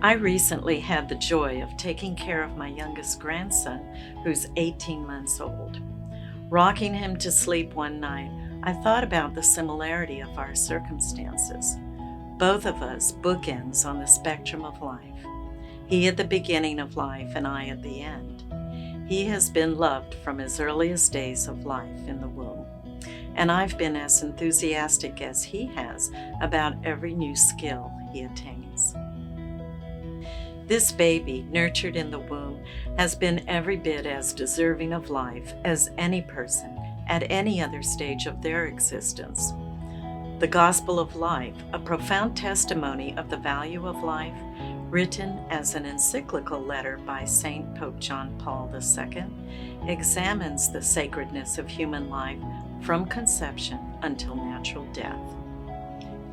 I recently had the joy of taking care of my youngest grandson, who's 18 months old. Rocking him to sleep one night, I thought about the similarity of our circumstances. Both of us bookends on the spectrum of life. He at the beginning of life and I at the end. He has been loved from his earliest days of life in the womb, and I've been as enthusiastic as he has about every new skill he attains. This baby, nurtured in the womb, has been every bit as deserving of life as any person at any other stage of their existence. The Gospel of Life, a profound testimony of the value of life, written as an encyclical letter by Saint Pope John Paul II, examines the sacredness of human life from conception until natural death.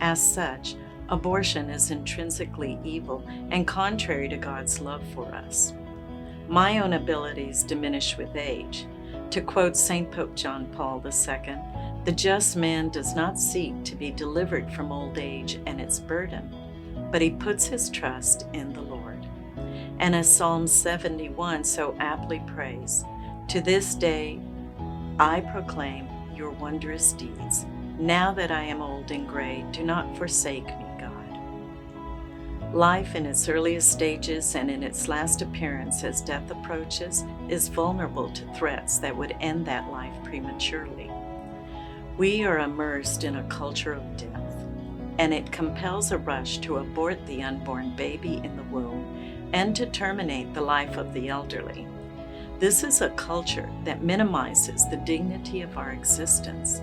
As such, abortion is intrinsically evil and contrary to God's love for us. My own abilities diminish with age. To quote Saint Pope John Paul II, "The just man does not seek to be delivered from old age and its burden, but he puts his trust in the Lord." And as Psalm 71 so aptly prays, "To this day I proclaim your wondrous deeds. Now that I am old and gray, do not forsake me, God." Life in its earliest stages and in its last appearance as death approaches is vulnerable to threats that would end that life prematurely. We are immersed in a culture of death, and it compels a rush to abort the unborn baby in the womb and to terminate the life of the elderly. This is a culture that minimizes the dignity of our existence,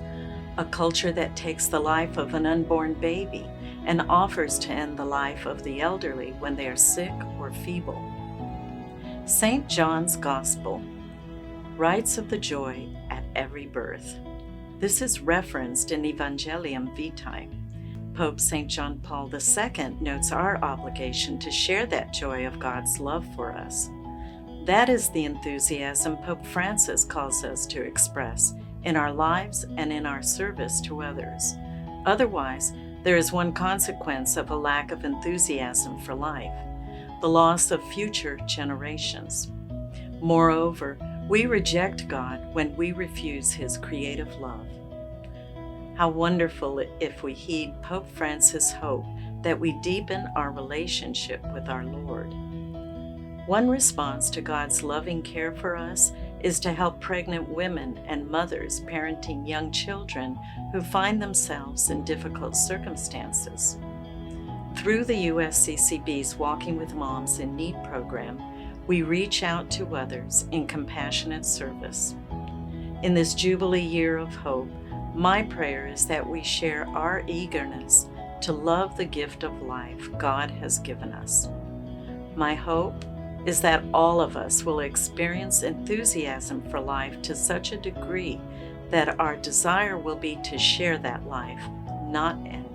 a culture that takes the life of an unborn baby and offers to end the life of the elderly when they are sick or feeble. St. John's Gospel writes of the joy at every birth. This is referenced in Evangelium Vitae. Pope St. John Paul II notes our obligation to share that joy of God's love for us. That is the enthusiasm Pope Francis calls us to express in our lives and in our service to others. Otherwise, there is one consequence of a lack of enthusiasm for life: the loss of future generations. Moreover, we reject God when we refuse His creative love. How wonderful if we heed Pope Francis' hope that we deepen our relationship with our Lord. One response to God's loving care for us is to help pregnant women and mothers parenting young children who find themselves in difficult circumstances. Through the USCCB's Walking with Moms in Need program, we reach out to others in compassionate service. In this Jubilee year of hope, my prayer is that we share our eagerness to love the gift of life God has given us. My hope is that all of us will experience enthusiasm for life to such a degree that our desire will be to share that life, not end